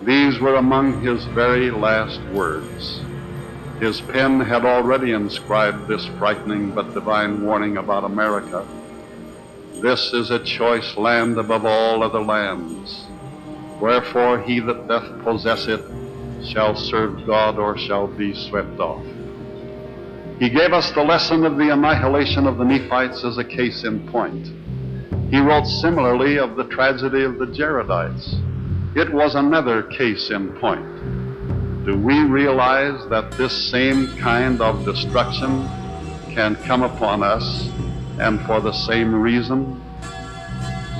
These were among his very last words. His pen had already inscribed this frightening but divine warning about America. This is a choice land above all other lands. Wherefore he that doth possess it shall serve God or shall be swept off. He gave us the lesson of the annihilation of the Nephites as a case in point. He wrote similarly of the tragedy of the Jaredites. It was another case in point. Do we realize that this same kind of destruction can come upon us, and for the same reason?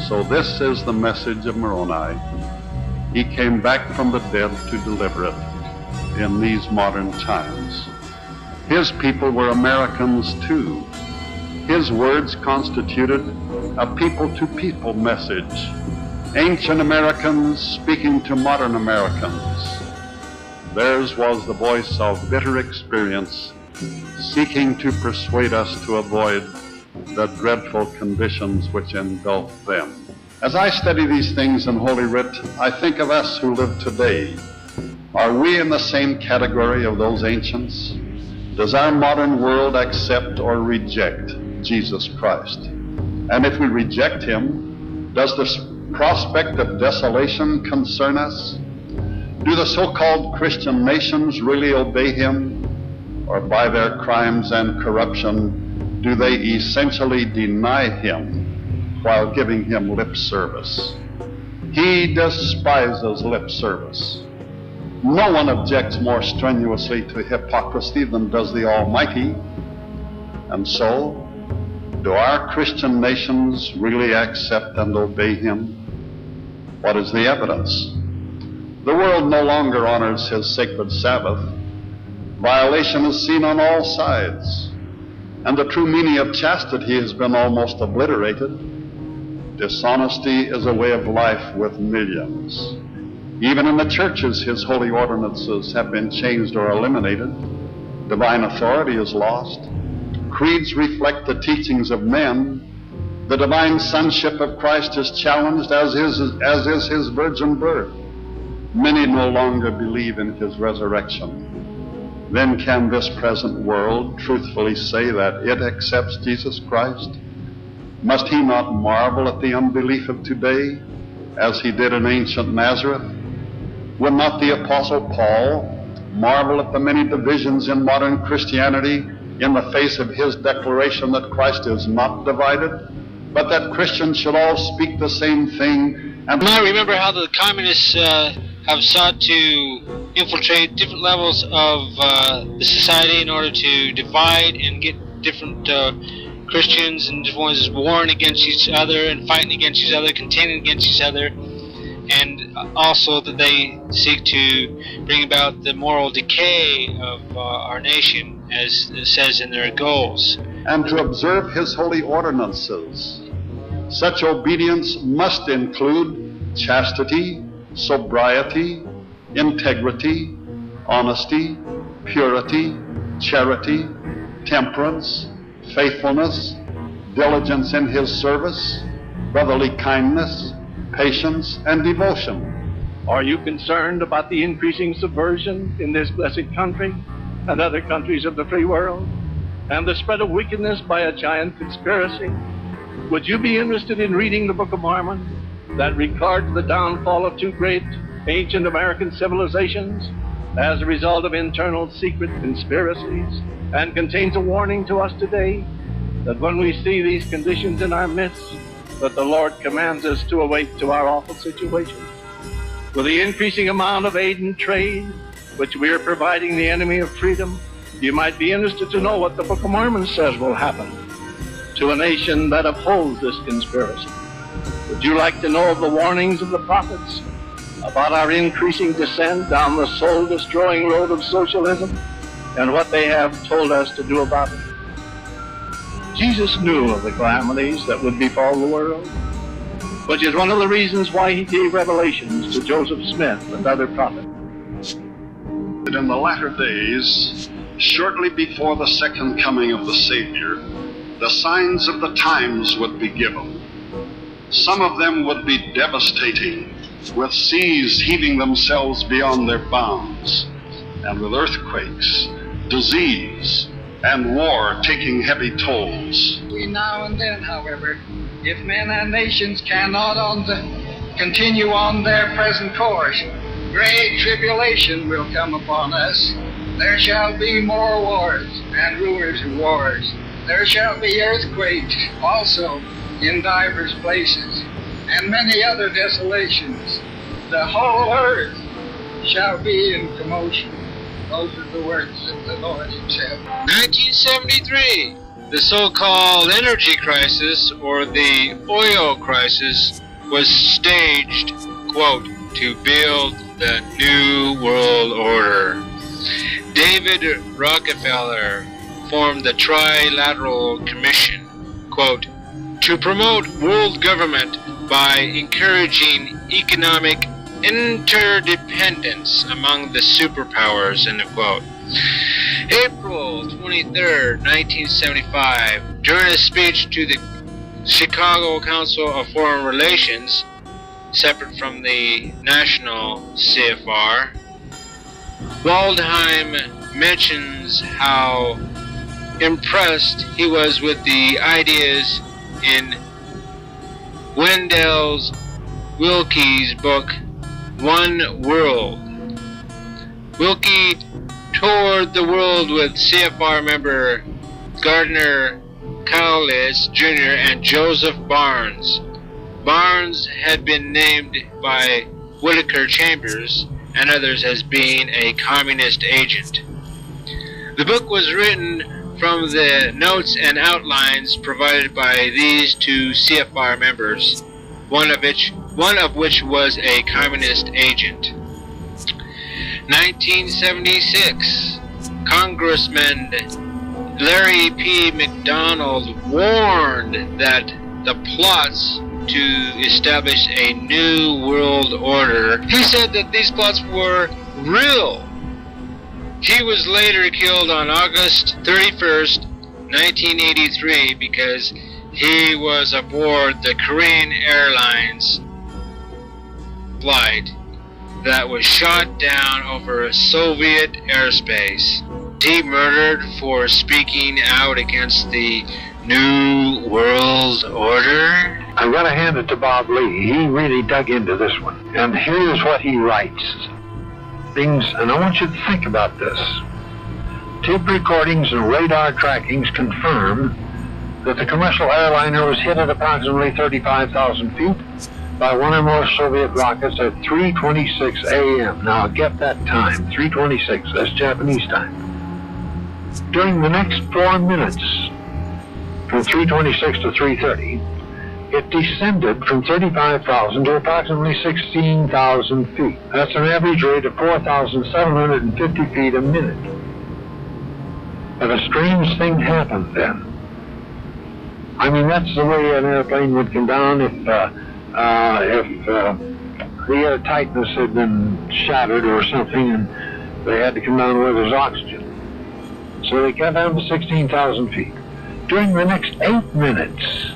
So this is the message of Moroni. He came back from the dead to deliver it in these modern times. His people were Americans too. His words constituted a people-to-people message. Ancient Americans speaking to modern Americans. Theirs was the voice of bitter experience, seeking to persuade us to avoid the dreadful conditions which engulf them. As I study these things in Holy Writ, I think of us who live today. Are we in the same category of those ancients? Does our modern world accept or reject Jesus Christ? And if we reject him, does the prospect of desolation concern us? Do the so-called Christian nations really obey him? Or by their crimes and corruption, do they essentially deny him while giving him lip service? He despises lip service. No one objects more strenuously to hypocrisy than does the Almighty. And so, do our Christian nations really accept and obey him? What is the evidence? The world no longer honors his sacred Sabbath. Violation is seen on all sides, and the true meaning of chastity has been almost obliterated. Dishonesty is a way of life with millions. Even in the churches, his holy ordinances have been changed or eliminated. Divine authority is lost. Creeds reflect the teachings of men. The divine sonship of Christ is challenged, as is his virgin birth. Many no longer believe in his resurrection. Then can this present world truthfully say that it accepts Jesus Christ? Must he not marvel at the unbelief of today, as he did in ancient Nazareth? Would not the Apostle Paul marvel at the many divisions in modern Christianity in the face of his declaration that Christ is not divided, but that Christians should all speak the same thing? And I remember how the communists have sought to infiltrate different levels of the society in order to divide and get different Christians and different ones warring against each other and fighting against each other, contending against each other, and also that they seek to bring about the moral decay of our nation, as it says in their goals. And to observe his holy ordinances. Such obedience must include chastity, sobriety, integrity, honesty, purity, charity, temperance, faithfulness, diligence in his service, brotherly kindness, patience, and devotion. Are you concerned about the increasing subversion in this blessed country and other countries of the free world, and the spread of wickedness by a giant conspiracy? Would you be interested in reading the Book of Mormon that records the downfall of two great ancient American civilizations as a result of internal secret conspiracies, and contains a warning to us today that when we see these conditions in our midst, that the Lord commands us to awake to our awful situation? With the increasing amount of aid and trade which we are providing the enemy of freedom, you might be interested to know what the Book of Mormon says will happen to a nation that upholds this conspiracy. Would you like to know of the warnings of the prophets about our increasing descent down the soul-destroying road of socialism and what they have told us to do about it? Jesus knew of the calamities that would befall the world, which is one of the reasons why he gave revelations to Joseph Smith and other prophets. In the latter days, shortly before the second coming of the Savior, the signs of the times would be given. Some of them would be devastating. with seas heaving themselves beyond their bounds, and with earthquakes, disease, and war taking heavy tolls. Between now and then, however, if men and nations cannot continue on their present course, great tribulation will come upon us. There shall be more wars and rumors of wars. There shall be earthquakes also in divers places, and many other desolations. The whole earth shall be in commotion. Those are the words of the Lord himself. 1973, the so-called energy crisis, or the oil crisis, was staged, quote, to build the New World Order. David Rockefeller formed the Trilateral Commission, quote, to promote world government by encouraging economic interdependence among the superpowers, end of quote. April 23, 1975, during a speech to the Chicago Council of Foreign Relations, separate from the national CFR, Waldheim mentions how impressed he was with the ideas in Wendell Willkie's book, One World. Willkie toured the world with CFR member Gardner Cowles Jr. and Joseph Barnes. Barnes had been named by Whittaker Chambers and others as being a communist agent. The book was written from the notes and outlines provided by these two CFR members, one of which was a communist agent. 1976, Congressman Larry P. McDonald warned that the plots to establish a new world order, he said that these plots were real. He was later killed on August 31st, 1983, because he was aboard the Korean Airlines flight that was shot down over Soviet airspace. He murdered for speaking out against the New World Order. I've got to hand it to Bob Lee. He really dug into this one. And here's what he writes. Things, and I want you to think about this. Tape recordings and radar trackings confirm that the commercial airliner was hit at approximately 35,000 feet by one or more Soviet rockets at 3:26 a.m. Now get that time, 3:26, that's Japanese time. During the next 4 minutes, from 3:26 to 3:30, it descended from 35,000 to approximately 16,000 feet. That's an average rate of 4,750 feet a minute. But a strange thing happened then. I mean, that's the way an airplane would come down if the air tightness had been shattered or something, and they had to come down where there's oxygen. So they got down to 16,000 feet. During the next 8 minutes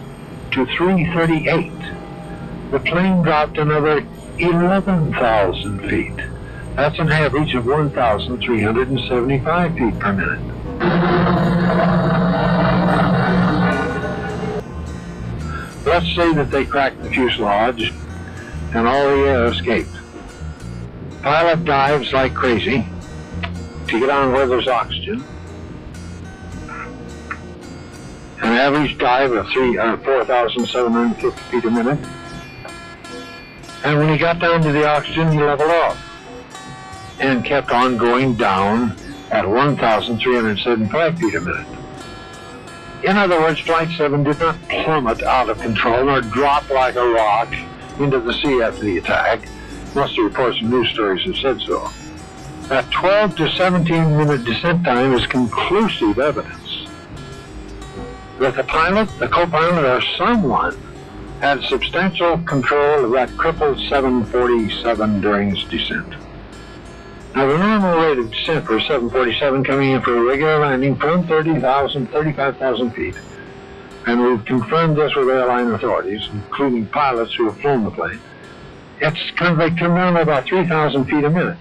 to 3:38, the plane dropped another 11,000 feet. That's an average of 1,375 feet per minute. Let's say that they cracked the fuselage and all the air escaped. Pilot dives like crazy to get on where there's oxygen. An average dive of 4,750 feet a minute. And when he got down to the oxygen, he leveled off and kept on going down at 1,375 feet a minute. In other words, Flight 7 did not plummet out of control nor drop like a rock into the sea after the attack. Most of the reports and news stories have said so. That 12 to 17 minute descent time is conclusive evidence that the pilot, the co-pilot, or someone had substantial control of that crippled 747 during its descent. Now, the normal rate of descent for a 747 coming in for a regular landing from 35,000 feet, and we've confirmed this with airline authorities, including pilots who have flown the plane, it's kind of like come down to about 3,000 feet a minute.